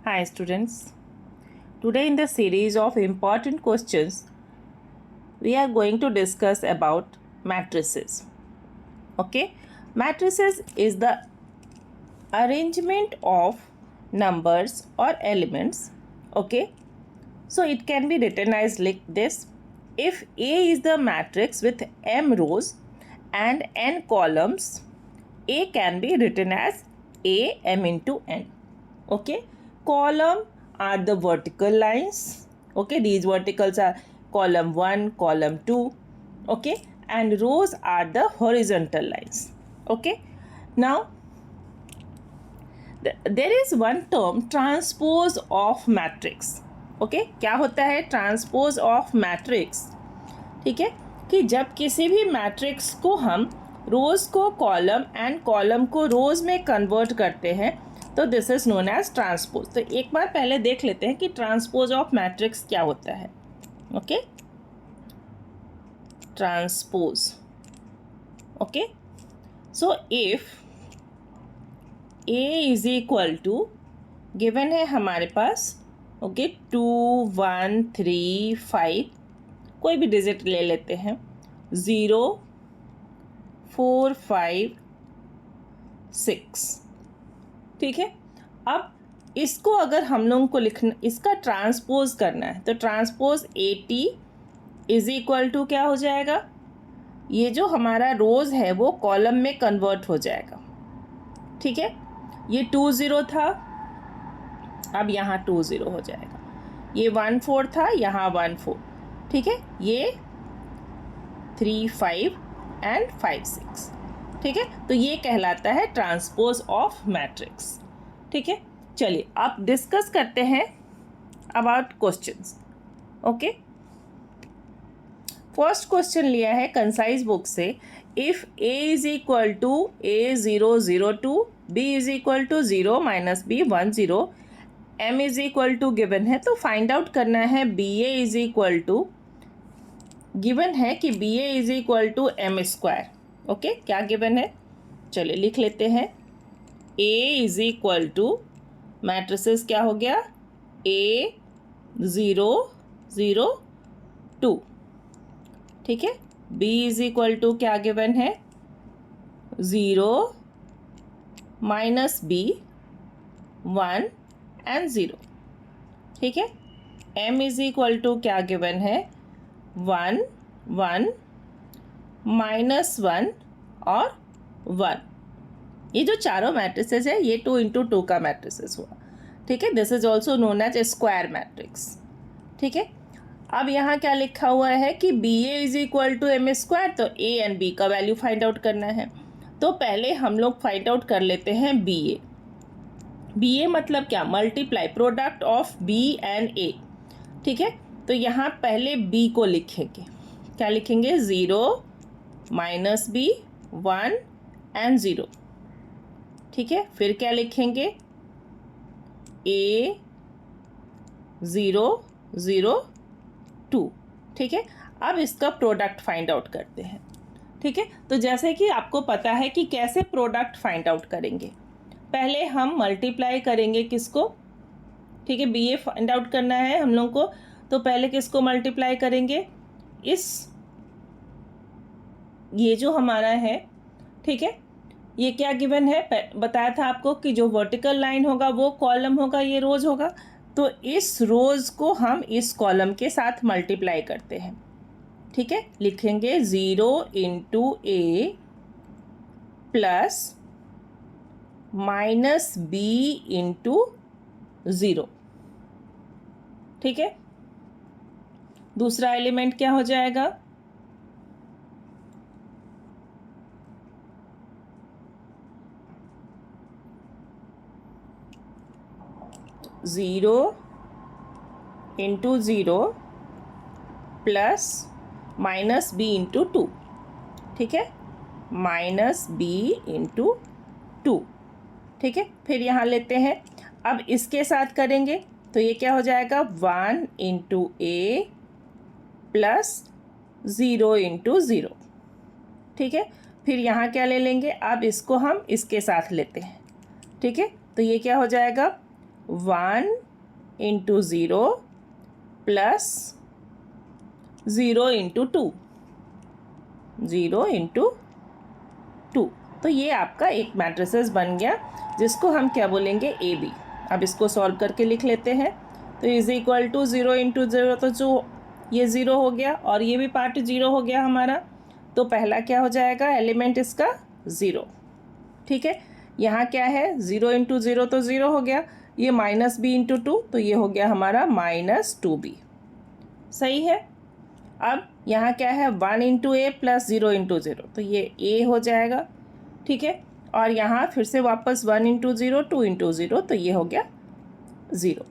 Hi students. Today in the series of important questions, we are going to discuss about matrices. Okay? Matrices is the arrangement of numbers or elements. Okay? So it can be written as like this. If A is the matrix with m rows and n columns, A can be written as A m into n. Okay, column are the vertical lines. Okay, these verticals are column 1, column 2. Okay, and rows are the horizontal lines. Okay, now there is one term transpose of matrix. Okay, क्या होता है transpose of matrix? ठीक है, कि जब किसी भी matrix को हम रोज को कॉलम एंड कॉलम को रोज में कन्वर्ट करते हैं तो this is known as transpose. तो एक बार पहले देख लेते हैं कि ट्रांसपोज ऑफ मैट्रिक्स क्या होता है. Okay, transpose. Okay, so if A is equal to given है हमारे पास. ओके, 2 1 3 5, कोई भी डिजिट ले लेते हैं. 0 4 5 6. ठीक है, अब इसको अगर हम लोगों को लिखना, इसका ट्रांसपोज करना है तो ट्रांसपोज 80 इज इक्वल टू क्या हो जाएगा, ये जो हमारा रोज है वो कॉलम में कन्वर्ट हो जाएगा. ठीक है, ये 2 0 था, अब यहाँ 2 0 हो जाएगा. ये 1 4 था, यहाँ 1 4. ठीक है, ये 3 5 एंड 5 6. ठीक है, तो ये कहलाता है ट्रांसपोज ऑफ मैट्रिक्स. ठीक है, चलिए अब डिस्कस करते हैं about questions. Okay, first question लिया है कंसाइज बुक से. If A is equal to A0 0 2, B is equal to 0 -b 1 0, m is equal to given है, तो फाइंड आउट करना है B A is equal to, given है कि B A is equal to m square. Okay, क्या given है, चलिए लिख लेते हैं. A is equal to matrices क्या हो गया, A0 0 2. ठीक है, B इज इक्वल टू क्या गिवन है, 0 -b 1 एंड 0. ठीक है, M इज इक्वल टू क्या गिवन है, 1 1 -1 और 1. ये जो चारों मैट्रिसेस है ये 2 × 2 का मैट्रिसेस हुआ. ठीक है, this is also known as a square matrix. ठीक है, अब यहाँ क्या लिखा हुआ है कि B A is equal to m square, तो a एंड b का वैल्यू फाइंड आउट करना है. तो पहले हम लोग फाइंड आउट कर लेते हैं बी ए. बी ए मतलब क्या, multiply product of b and a. ठीक है, तो यहाँ पहले b को लिखेंगे, क्या लिखेंगे, 0 -b 1 एंड 0. ठीक है, फिर क्या लिखेंगे, A 0 0 2. ठीक है, अब इसका प्रोडक्ट फाइंड आउट करते हैं. ठीक है, तो जैसे कि आपको पता है कि कैसे प्रोडक्ट फाइंड आउट करेंगे, पहले हम मल्टीप्लाई करेंगे किसको. ठीक है, बी ए फाइंड आउट करना है हम लोग को, तो पहले किसको मल्टीप्लाई करेंगे, इस ये जो हमारा है. ठीक है, ये क्या गिवन है, बताया था आपको कि जो वर्टिकल लाइन होगा वो कॉलम होगा, ये रोज होगा. तो इस रोज को हम इस कॉलम के साथ मल्टीप्लाई करते हैं. ठीक है, लिखेंगे 0 × A प्लस -b × 0. ठीक है, दूसरा एलिमेंट क्या हो जाएगा, 0 × 0 प्लस -b × 2. ठीक है, -b × 2. ठीक है, फिर यहाँ लेते हैं, अब इसके साथ करेंगे तो ये क्या हो जाएगा, 1 × A प्लस 0 × 0. ठीक है, फिर यहाँ क्या ले लेंगे, अब इसको हम इसके साथ लेते हैं. ठीक है, तो ये क्या हो जाएगा, 1 इंटू 0 प्लस 0 इंटू 2, 0 इंटू 2। तो ये आपका एक मैट्रिसेस बन गया, जिसको हम क्या बोलेंगे, ए बी। अब इसको सॉल्व करके लिख लेते हैं। तो इज इक्वल टू 0 इंटू 0, तो जो ये 0 हो गया और ये भी पार्ट 0 हो गया हमारा। तो पहला क्या हो जाएगा, एलिमेंट इसका 0। ठीक है, यहाँ क्या है, 0 इंटू 0 तो 0 हो गया, ये माइनस बी इंटू 2, तो ये हो गया हमारा -2b। सही है। अब यहाँ क्या है, 1 इंटू ए प्लस 0 इंटू 0, तो ये ए हो जाएगा। ठीक है, और यहाँ फिर से वापस 1 इंटू 0, 2 इंटू 0, तो ये हो गया 0।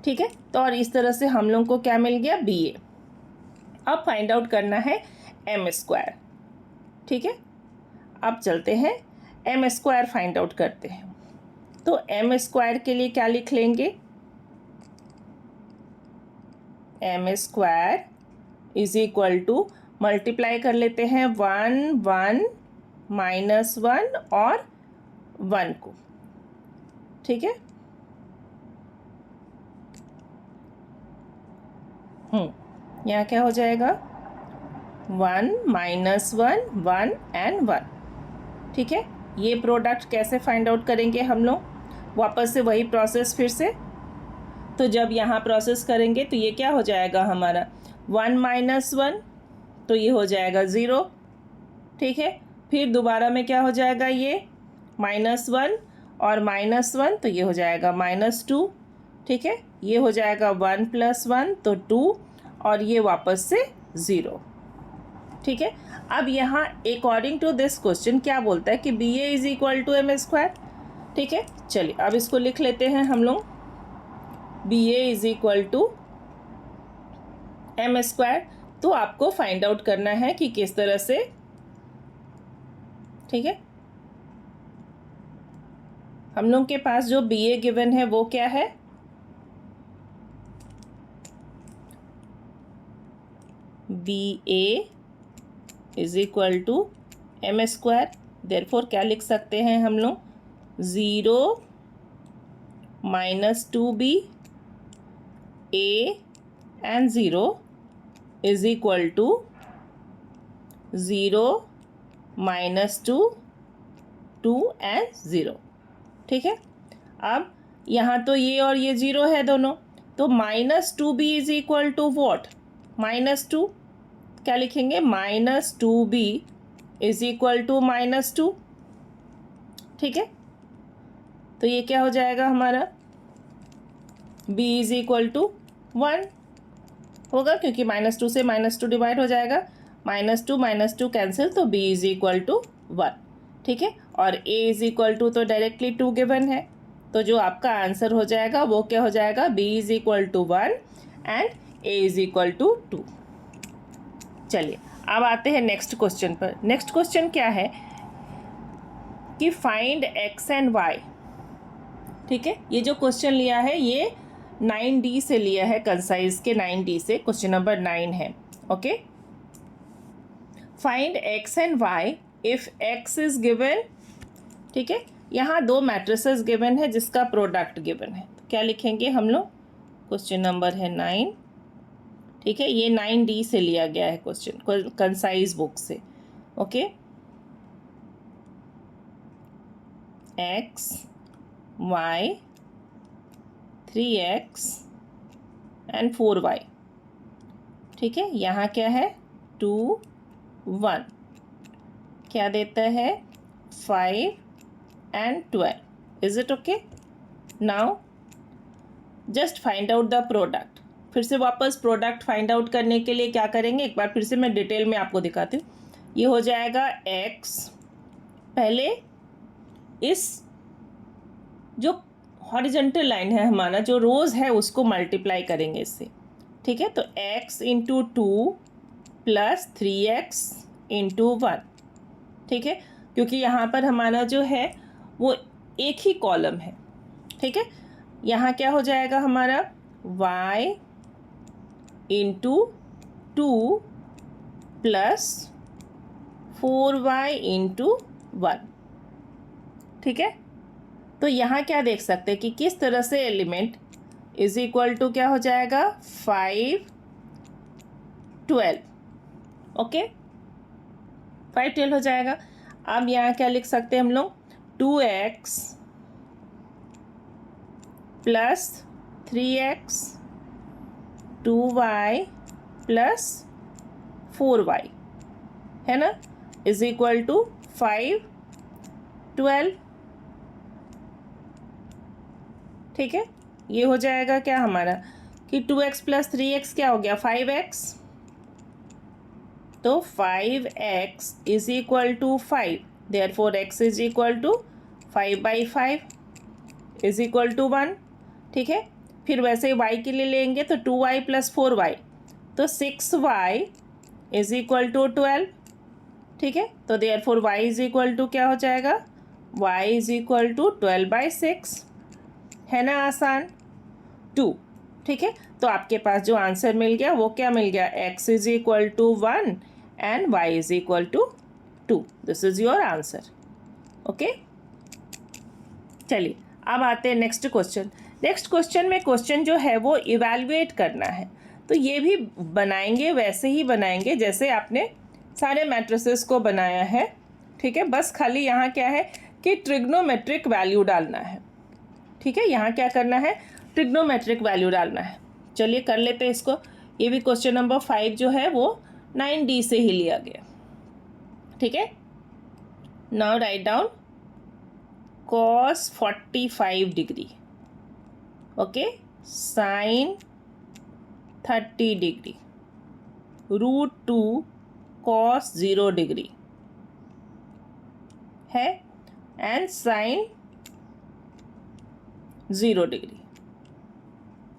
ठीक है, तो और इस तरह से हम लोग को क्या मिल गया, बी ए। अब फाइंड आउट करना है एम स्क्वायर। ठीक है, अब चलते हैं एम स्क्वायर फाइंड आउट करते हैं। तो एम स्क्वायर के लिए क्या लिख लेंगे, M square is equal to, multiply कर लेते हैं 1 1 -1 और 1 को। ठीक है, यहाँ क्या हो जाएगा, 1 -1 1 एंड 1। ठीक है, ये प्रोडक्ट कैसे फाइंड आउट करेंगे हम लोग, वापस से वही प्रोसेस फिर से। तो जब यहाँ प्रोसेस करेंगे तो ये क्या हो जाएगा हमारा, 1 -1, तो ये हो जाएगा 0। ठीक है, फिर दोबारा में क्या हो जाएगा, ये -1 और -1, तो ये हो जाएगा -2। ठीक है, ये हो जाएगा 1 + 1 तो 2, और ये वापस से 0। ठीक है, अब यहाँ अकॉर्डिंग टू दिस क्वेश्चन क्या बोलता है कि B A is equal to M square. ठीक है, चलिए अब इसको लिख लेते हैं हम लोग, B A is equal to M square. तो आपको फाइंड आउट करना है कि किस तरह से। ठीक है, हम लोग के पास जो बी ए गिवन है वो क्या है, B A is equal to M square. Therefore क्या लिख सकते हैं हम लोग, 0 -2b a and 0 is equal to 0 -2 2 and 0। ठीक है, अब यहाँ तो ये और ये 0 है दोनों, तो -2b is equal to what, -2, क्या लिखेंगे, -2b इज इक्वल टू -2। ठीक है, तो ये क्या हो जाएगा हमारा, b इज इक्वल टू 1 होगा, क्योंकि -2 से -2 डिवाइड हो जाएगा, -2 कैंसिल, तो b इज इक्वल टू 1। ठीक है, और a इज इक्वल टू तो डायरेक्टली 2 गिवन है, तो जो आपका आंसर हो जाएगा वो क्या हो जाएगा, b is equal to 1 and a is equal to 2। चलिए अब आते हैं नेक्स्ट क्वेश्चन पर। नेक्स्ट क्वेश्चन क्या है कि फाइंड x एंड y। ठीक है, ये जो क्वेश्चन लिया है ये 9D से लिया है, कंसाइज के 9D से, क्वेश्चन नंबर 9 है। Okay, find x and y if x is given. ठीक है, यहाँ दो मैट्रिसेस गिवन है जिसका प्रोडक्ट गिवन है, तो क्या लिखेंगे हम लोग, क्वेश्चन नंबर है 9। ठीक है, ये 9D से लिया गया है क्वेश्चन, कंसाइज बुक से। Okay, x y 3x and 4y। ठीक है, यहाँ क्या है, 2 1, क्या देता है, 5 and 12। Is it okay? Now just find out the product. फिर से वापस प्रोडक्ट फाइंड आउट करने के लिए क्या करेंगे, एक बार फिर से मैं डिटेल में आपको दिखाती हूँ। ये हो जाएगा x, पहले इस जो हॉरिजेंटल लाइन है हमारा, जो रोज़ है, उसको मल्टीप्लाई करेंगे इससे। ठीक है, तो x into 2 plus 3x into 1। ठीक है, क्योंकि यहाँ पर हमारा जो है वो एक ही कॉलम है। ठीक है, यहाँ क्या हो जाएगा हमारा, y into 2 plus 4y into 1। ठीक है, तो यहाँ क्या देख सकते हैं कि किस तरह से एलिमेंट इज इक्वल टू क्या हो जाएगा 5 12, ओके 5 12 हो जाएगा। अब यहाँ क्या लिख सकते हैं हम लोग 2x plus 3x 2y plus 4y है ना इज इक्वल टू 5 12। ठीक है, ये हो जाएगा क्या हमारा कि 2x प्लस 3x क्या हो गया 5x, तो 5x is equal to 5, therefore x is equal to 5/5 is equal to 1। ठीक है, फिर वैसे ही y के लिए लेंगे तो 2y प्लस 4y, तो 6y इज इक्वल टू 12। ठीक है, तो therefore y is equal to क्या हो जाएगा y इज इक्वल टू 12/6, है ना आसान 2। ठीक है, तो आपके पास जो आंसर मिल गया वो क्या मिल गया x is equal to 1 and y is equal to 2। This is your answer. Okay, चलिए अब आते हैं नेक्स्ट क्वेश्चन। नेक्स्ट क्वेश्चन में क्वेश्चन जो है वो इवैल्यूएट करना है, तो ये भी बनाएंगे वैसे ही बनाएंगे जैसे आपने सारे मैट्रिसेस को बनाया है। ठीक है, बस खाली यहाँ क्या है कि ट्रिग्नोमेट्रिक वैल्यू डालना है। ठीक है, यहाँ क्या करना है ट्रिग्नोमेट्रिक वैल्यू डालना है। चलिए कर लेते हैं इसको। ये भी क्वेश्चन नंबर 5 जो है वो 9D से ही लिया गया। ठीक है, now write down cos 45 degree, okay sin 30 degree, √2 cos 0 degree है एंड sin 0 डिग्री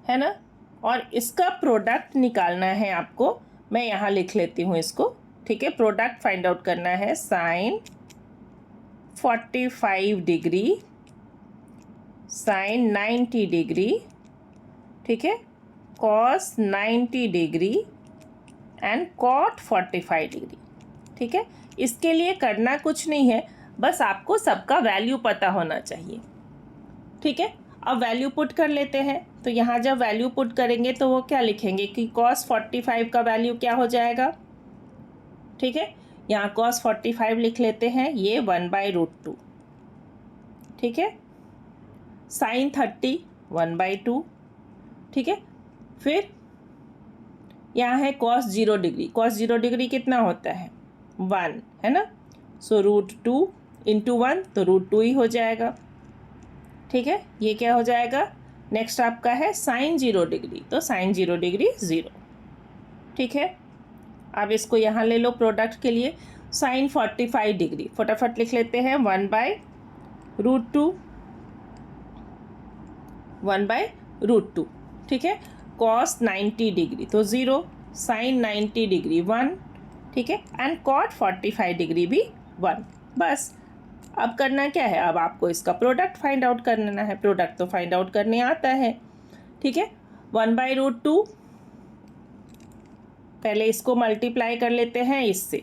है ना। और इसका प्रोडक्ट निकालना है आपको, मैं यहाँ लिख लेती हूँ इसको। ठीक है, प्रोडक्ट फाइंड आउट करना है sin 45 डिग्री sin 90 डिग्री, ठीक है cos 90 degree and cot 45 degree. ठीक है, इसके लिए करना कुछ नहीं है, बस आपको सबका वैल्यू पता होना चाहिए। ठीक है, अब वैल्यू पुट कर लेते हैं। तो यहाँ जब वैल्यू पुट करेंगे तो वो क्या लिखेंगे कि cos 45 का वैल्यू क्या हो जाएगा। ठीक है, यहाँ cos 45 लिख लेते हैं, ये 1/√2। ठीक है, sin 30 1/2। ठीक है, फिर यहाँ है cos 0 डिग्री। cos 0 डिग्री कितना होता है 1, है ना। सो √2 × 1 तो √2 ही हो जाएगा। ठीक है, ये क्या हो जाएगा। नेक्स्ट आपका है sin 0 डिग्री, तो sin 0 डिग्री 0। ठीक है, अब इसको यहाँ ले लो प्रोडक्ट के लिए। sin 45 डिग्री फटाफट लिख लेते हैं 1/√2 1/√2। ठीक है, cos 90 डिग्री तो 0, sin 90 डिग्री 1। ठीक है, एंड cot 45 डिग्री भी 1। बस अब करना क्या है, अब आपको इसका प्रोडक्ट फाइंड आउट करना है। प्रोडक्ट तो फाइंड आउट करने आता है। ठीक है, 1/√2, पहले इसको मल्टीप्लाई कर लेते हैं इससे।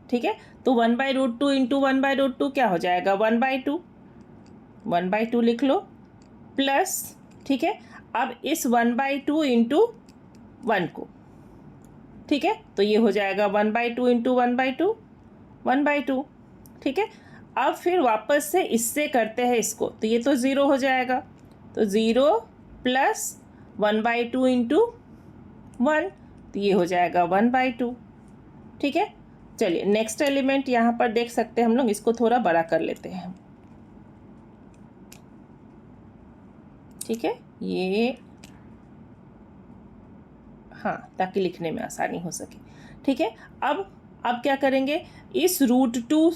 ठीक है, तो 1/√2 × 1/√2 क्या हो जाएगा 1/2। 1/2 लिख लो प्लस, ठीक है अब इस 1/2 × 1 को, ठीक है तो ये हो जाएगा 1/2 × 1/2 1/2। ठीक है, अब फिर वापस से इससे करते हैं इसको, तो ये तो 0 हो जाएगा, तो 0 प्लस 1/2 × 1, तो ये हो जाएगा 1/2। ठीक है, चलिए नेक्स्ट एलिमेंट यहाँ पर देख सकते हैं हम लोग, इसको थोड़ा बड़ा कर लेते हैं। ठीक है, ये हाँ ताकि लिखने में आसानी हो सके। ठीक है, अब क्या करेंगे, इस √2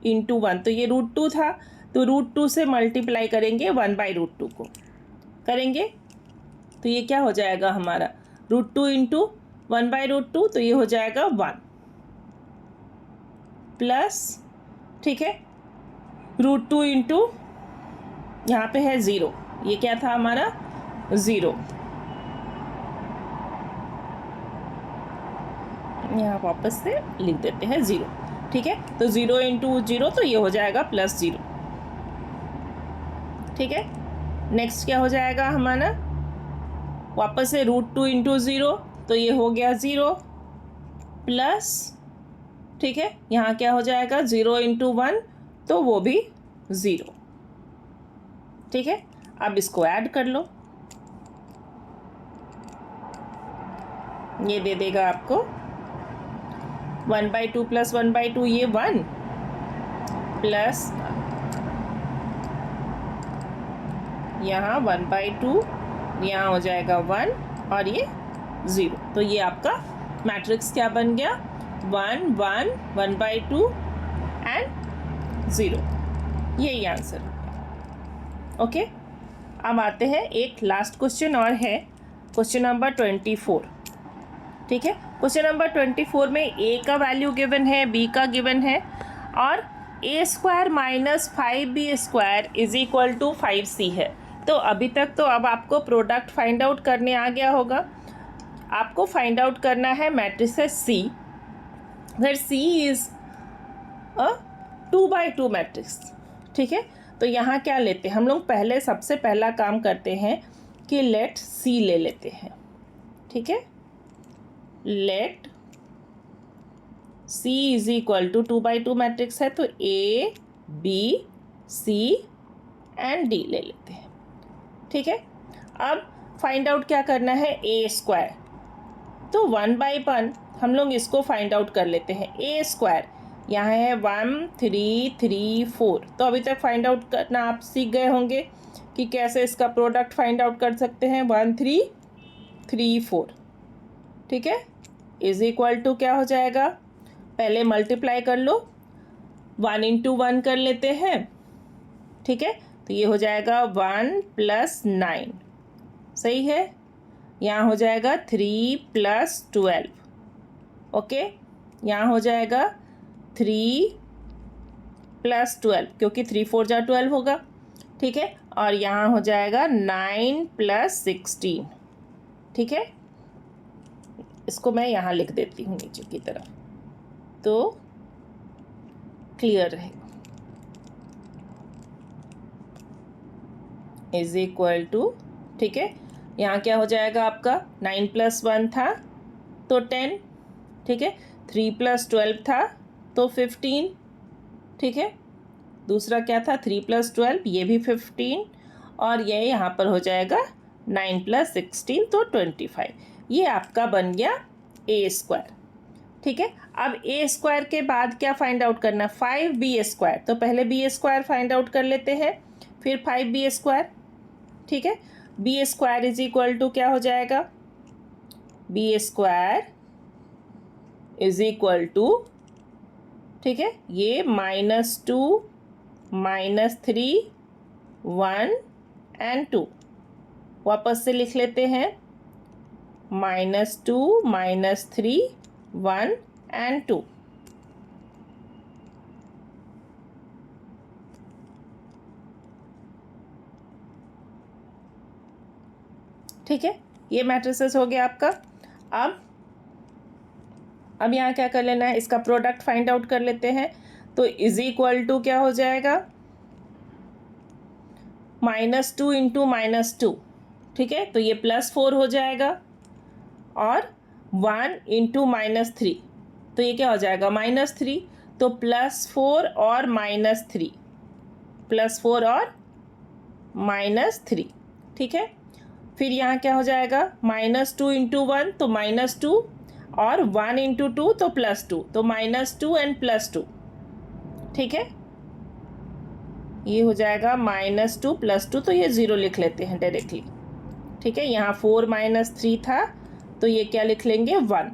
× 1, तो ये √2 था तो √2 से मल्टीप्लाई करेंगे 1/√2 को करेंगे, तो ये क्या हो जाएगा हमारा √2 × 1/√2, तो ये हो जाएगा 1 प्लस, ठीक है √2 × यहाँ पे है 0, ये क्या था हमारा 0, यहाँ वापस से लिख देते हैं 0। ठीक है, तो 0 × 0 तो ये हो जाएगा +0। ठीक है। नेक्स्ट क्या हो जाएगा हमारा, वापस से √2 इंटू 0, तो ये हो गया 0 प्लस, ठीक है, यहाँ क्या हो जाएगा 0 इंटू 1, तो वो भी 0, ठीक है। अब इसको ऐड कर लो, ये दे देगा आपको 1/2 प्लस 1/2, ये 1 प्लस यहाँ 1/2, यहाँ हो जाएगा 1 और ये 0। तो ये आपका मैट्रिक्स क्या बन गया, 1 1 1/2 एंड 0। यही आंसर होगा। ओके, अब आते हैं एक लास्ट क्वेश्चन और है, क्वेश्चन नंबर 24। ठीक है, क्वेश्चन नंबर 24 में ए का वैल्यू गिवन है, बी का गिवन है और a² minus 5b² is equal to 5c है। तो अभी तक तो अब आपको प्रोडक्ट फाइंड आउट करने आ गया होगा। आपको फाइंड आउट करना है matrices C, where C is a 2/2 matrix. ठीक है, तो यहाँ क्या लेते हैं हम लोग, पहले सबसे पहला काम करते हैं कि लेट सी ले लेते हैं। ठीक है, let C is equal to 2/2 matrix है, तो A B C and D ले लेते हैं। ठीक है, अब फाइंड आउट क्या करना है, a², तो 1/1 हम लोग इसको फाइंड आउट कर लेते हैं। a² यहाँ है 1 3 3 4, तो अभी तक फाइंड आउट करना आप सीख गए होंगे कि कैसे इसका प्रोडक्ट फाइंड आउट कर सकते हैं। 1 3 3 4, ठीक है, इज इक्वल टू क्या हो जाएगा, पहले मल्टीप्लाई कर लो, 1 इंटू 1 कर लेते हैं। ठीक है, तो ये हो जाएगा 1 प्लस 9, सही है। यहाँ हो जाएगा 3 प्लस 12, ओके, यहाँ हो जाएगा 3 प्लस 12, क्योंकि 3 4 जा 12 होगा। ठीक है, और यहाँ हो जाएगा 9 प्लस 16। ठीक है, इसको मैं यहाँ लिख देती हूँ नीचे की तरफ, तो क्लियर रहेगा। इज इक्वल टू, ठीक है, यहाँ क्या हो जाएगा आपका, 9 प्लस 1 था तो 10, ठीक है, 3 प्लस 12 था तो 15, ठीक है, दूसरा क्या था 3 प्लस 12, ये भी 15, और ये यहाँ पर हो जाएगा 9 प्लस 16 तो 25। ये आपका बन गया a²। ठीक है, अब a² के बाद क्या फाइंड आउट करना, 5b², तो पहले b² फाइंड आउट कर लेते हैं, फिर 5b²। ठीक है, b² इज इक्वल टू क्या हो जाएगा, b² इज इक्वल टू, ठीक है, ये -2 -3 1 एंड 2, वापस से लिख लेते हैं, -2 -3 1 एंड 2। ठीक है, ये मैट्रिसेस हो गया आपका। अब यहाँ क्या कर लेना है, इसका प्रोडक्ट फाइंड आउट कर लेते हैं। तो इज इक्वल टू क्या हो जाएगा, -2 इंटू -2, ठीक है, तो ये +4 हो जाएगा, और 1 इंटू -3, तो ये क्या हो जाएगा -3, तो +4 और -3, +4 और -3, ठीक है। फिर यहाँ क्या हो जाएगा, -2 इंटू 1 तो -2, और 1 इंटू 2 तो +2, तो -2 एंड +2, ठीक है, ये हो जाएगा -2 +2, तो ये 0 लिख लेते हैं डायरेक्टली। ठीक है, यहाँ 4 -3 था तो ये क्या लिख लेंगे 1।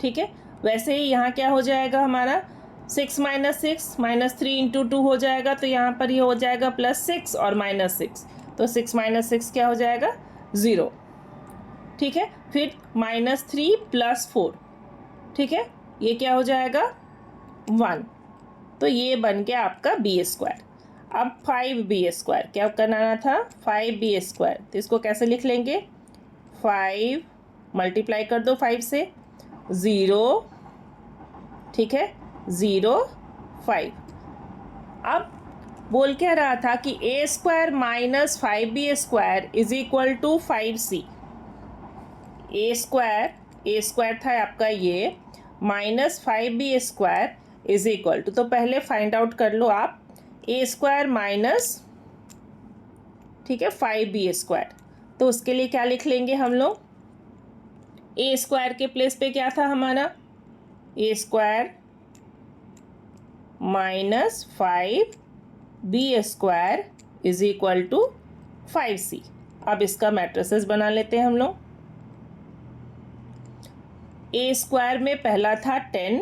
ठीक है, वैसे ही यहाँ क्या हो जाएगा हमारा, 6 -6 -3 इंटू 2 हो जाएगा, तो यहाँ पर ये हो जाएगा +6 और -6, तो 6 -6 क्या हो जाएगा 0। ठीक है, फिर -3 + 4, ठीक है, ये क्या हो जाएगा 1, तो ये बन गया आपका b²। अब 5b², क्या बनाना था 5b², तो इसको कैसे लिख लेंगे, 5 मल्टीप्लाई कर दो 5 से, 0, ठीक है, 0 5। अब बोल क्या रहा था कि a square minus 5b square is equal to 5c। A square था आपका ये, minus 5b square is equal to, तो पहले फाइंड आउट कर लो आप ए स्क्वायर माइनस, ठीक है, 5b स्क्वायर। तो उसके लिए क्या लिख लेंगे हम लोग, ए स्क्वायर के प्लेस पे क्या था हमारा, a square minus 5b square is equal to 5c। अब इसका मैट्रिसेस बना लेते हैं हम लोग। ए स्क्वायर में पहला था 10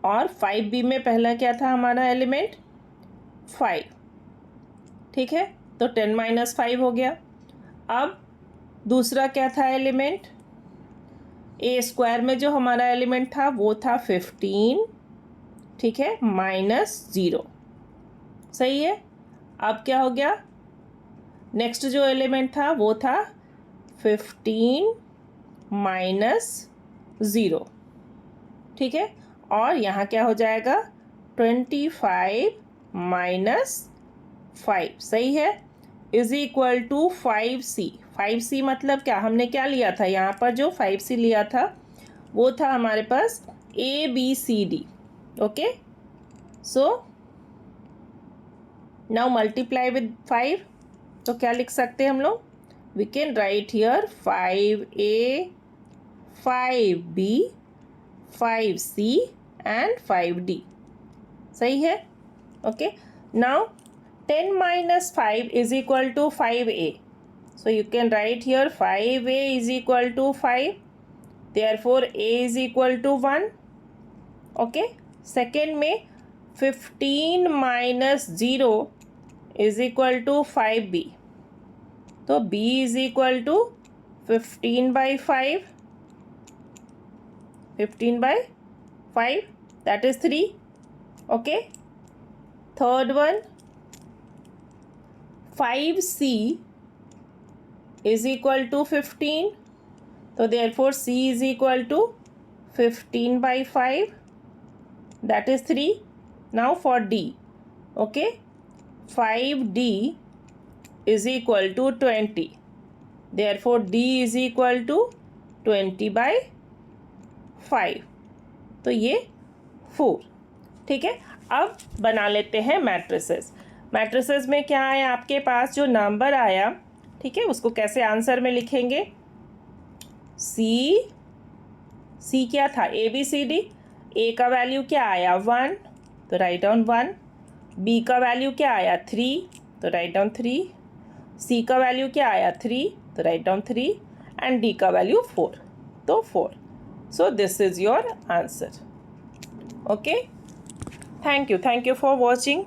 और 5b में पहला क्या था हमारा एलिमेंट 5, ठीक है, तो 10 माइनस 5 हो गया। अब दूसरा क्या था एलिमेंट, ए स्क्वायर में जो हमारा एलिमेंट था वो था 15, ठीक है, माइनस 0, सही है। अब क्या हो गया, नेक्स्ट जो एलिमेंट था वो था 15 माइनस 0, ठीक है, और यहाँ क्या हो जाएगा 25 माइनस 5, सही है, is equal to 5c। 5c मतलब क्या, हमने क्या लिया था यहाँ पर, जो 5c लिया था वो था हमारे पास ABCD, okay. So now multiply with 5, तो क्या लिख सकते हैं हम लोग, we can write here 5a 5b 5c and 5d, सही है, okay. Now 10 minus 5 is equal to 5a. So you can write here 5a is equal to 5. Therefore a is equal to 1. Okay. Second में 15 minus 0 is equal to 5b. तो b is equal to 15 by 5. 15 by 5, that is 3. Okay. Third one, 5c is equal to 15, so therefore c is equal to 15 by 5, that is 3. Now for d, okay, 5d is equal to 20, therefore d is equal to 20 by 5, तो ये 4, ठीक है। अब बना लेते हैं matrices. Matrices में क्या आया आपके पास, जो नंबर आया, ठीक है, उसको कैसे आंसर में लिखेंगे, सी क्या था ABCD, ए का वैल्यू क्या आया 1, तो राइट डाउन 1, बी का वैल्यू क्या आया 3, तो राइट डाउन 3, सी का वैल्यू क्या आया 3, तो राइट डाउन 3, एंड डी का वैल्यू 4, तो 4। So this is your answer, okay. Thank you for watching.